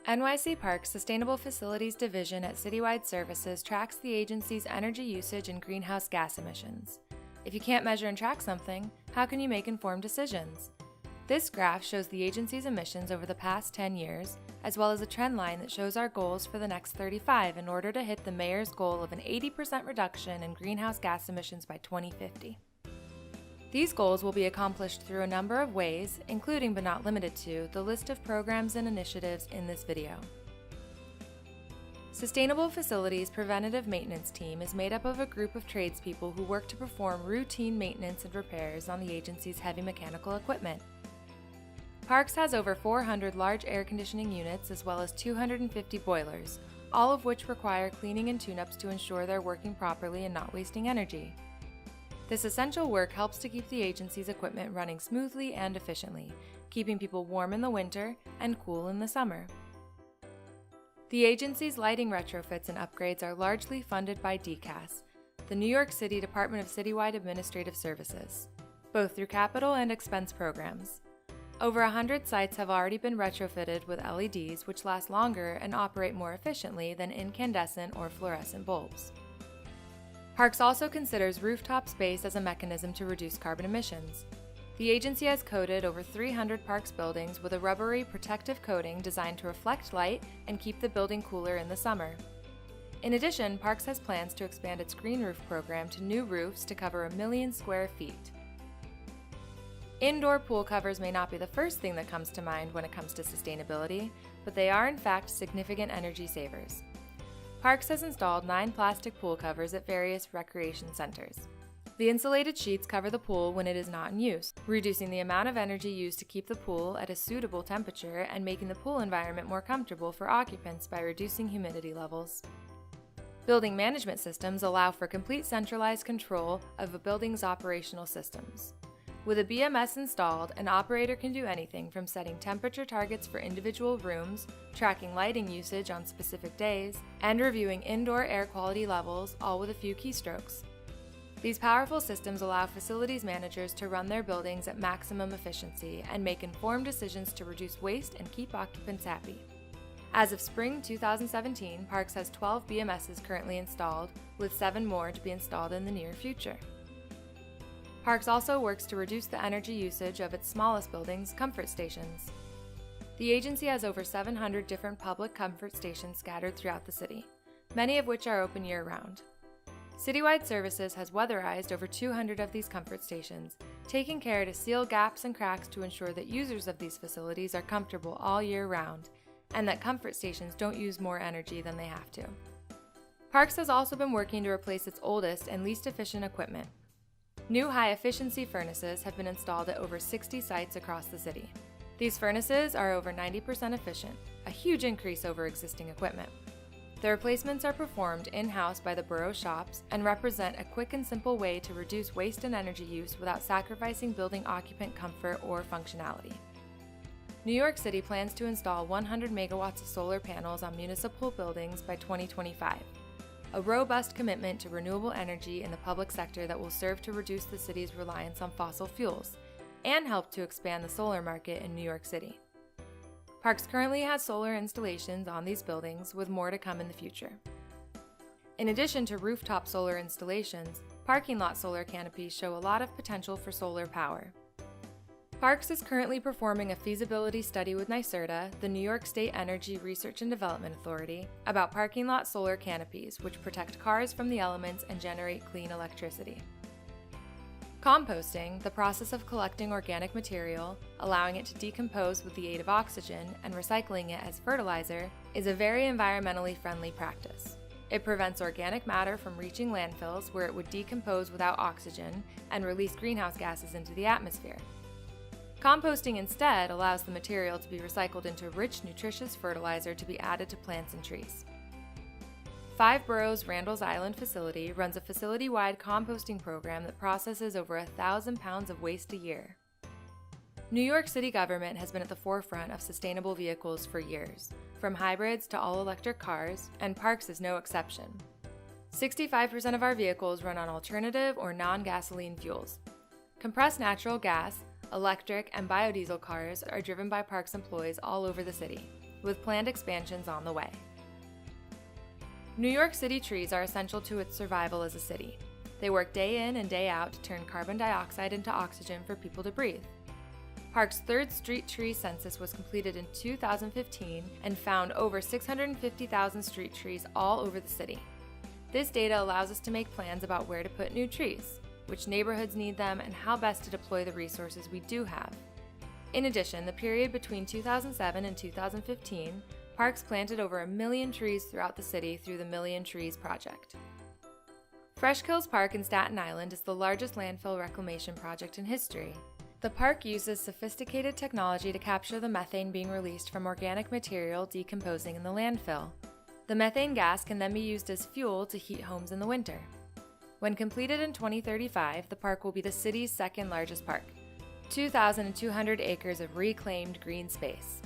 NYC Parks Sustainable Facilities Division at Citywide Services tracks the agency's energy usage and greenhouse gas emissions. If you can't measure and track something, how can you make informed decisions? This graph shows the agency's emissions over the past 10 years, as well as a trend line that shows our goals for the next 35 in order to hit the mayor's goal of an 80% reduction in greenhouse gas emissions by 2050. These goals will be accomplished through a number of ways, including but not limited to the list of programs and initiatives in this video. Sustainable Facilities Preventative Maintenance Team is made up of a group of tradespeople who work to perform routine maintenance and repairs on the agency's heavy mechanical equipment. Parks has over 400 large air conditioning units as well as 250 boilers, all of which require cleaning and tune-ups to ensure they're working properly and not wasting energy. This essential work helps to keep the agency's equipment running smoothly and efficiently, keeping people warm in the winter and cool in the summer. The agency's lighting retrofits and upgrades are largely funded by DCAS, the New York City Department of Citywide Administrative Services, both through capital and expense programs. Over 100 sites have already been retrofitted with LEDs, which last longer and operate more efficiently than incandescent or fluorescent bulbs. Parks also considers rooftop space as a mechanism to reduce carbon emissions. The agency has coated over 300 Parks buildings with a rubbery protective coating designed to reflect light and keep the building cooler in the summer. In addition, Parks has plans to expand its green roof program to new roofs to cover 1 million square feet. Indoor pool covers may not be the first thing that comes to mind when it comes to sustainability, but they are in fact significant energy savers. Parks has installed 9 plastic pool covers at various recreation centers. The insulated sheets cover the pool when it is not in use, reducing the amount of energy used to keep the pool at a suitable temperature and making the pool environment more comfortable for occupants by reducing humidity levels. Building management systems allow for complete centralized control of a building's operational systems. With a BMS installed, an operator can do anything from setting temperature targets for individual rooms, tracking lighting usage on specific days, and reviewing indoor air quality levels, all with a few keystrokes. These powerful systems allow facilities managers to run their buildings at maximum efficiency and make informed decisions to reduce waste and keep occupants happy. As of spring 2017, Parks has 12 BMSs currently installed, with 7 more to be installed in the near future. Parks also works to reduce the energy usage of its smallest buildings, comfort stations. The agency has over 700 different public comfort stations scattered throughout the city, many of which are open year-round. Citywide Services has weatherized over 200 of these comfort stations, taking care to seal gaps and cracks to ensure that users of these facilities are comfortable all year round, and that comfort stations don't use more energy than they have to. Parks has also been working to replace its oldest and least efficient equipment. New high-efficiency furnaces have been installed at over 60 sites across the city. These furnaces are over 90% efficient, a huge increase over existing equipment. The replacements are performed in-house by the borough shops and represent a quick and simple way to reduce waste and energy use without sacrificing building occupant comfort or functionality. New York City plans to install 100 megawatts of solar panels on municipal buildings by 2025. A robust commitment to renewable energy in the public sector that will serve to reduce the city's reliance on fossil fuels and help to expand the solar market in New York City. Parks currently has solar installations on these buildings, with more to come in the future. In addition to rooftop solar installations, parking lot solar canopies show a lot of potential for solar power. Parks is currently performing a feasibility study with NYSERDA, the New York State Energy Research and Development Authority, about parking lot solar canopies, which protect cars from the elements and generate clean electricity. Composting, the process of collecting organic material, allowing it to decompose with the aid of oxygen, and recycling it as fertilizer, is a very environmentally friendly practice. It prevents organic matter from reaching landfills where it would decompose without oxygen and release greenhouse gases into the atmosphere. Composting instead allows the material to be recycled into rich, nutritious fertilizer to be added to plants and trees. Five Boroughs Randall's Island facility runs a facility-wide composting program that processes over 1,000 pounds of waste a year. New York City government has been at the forefront of sustainable vehicles for years, from hybrids to all-electric cars, and Parks is no exception. 65% of our vehicles run on alternative or non-gasoline fuels. Compressed natural gas, electric, and biodiesel cars are driven by Parks employees all over the city. with planned expansions on the way. New York City trees are essential to its survival as a city. They work day in and day out to turn carbon dioxide into oxygen for people to breathe. Parks' third street tree census was completed in 2015 and found over 650,000 street trees all over the city. This data allows us to make plans about where to put new trees, which neighborhoods need them, and how best to deploy the resources we do have. In addition, the period between 2007 and 2015, Parks planted over 1 million trees throughout the city through the Million Trees Project. Fresh Kills Park in Staten Island is the largest landfill reclamation project in history. The park uses sophisticated technology to capture the methane being released from organic material decomposing in the landfill. The methane gas can then be used as fuel to heat homes in the winter. When completed in 2035, the park will be the city's second largest park, 2,200 acres of reclaimed green space.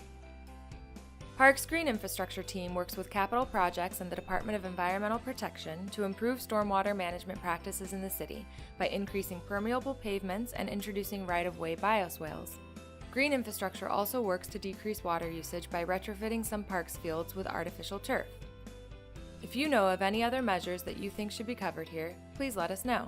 Parks' Green Infrastructure team works with capital projects and the Department of Environmental Protection to improve stormwater management practices in the city by increasing permeable pavements and introducing right-of-way bioswales. Green Infrastructure also works to decrease water usage by retrofitting some parks fields with artificial turf. If you know of any other measures that you think should be covered here, please let us know.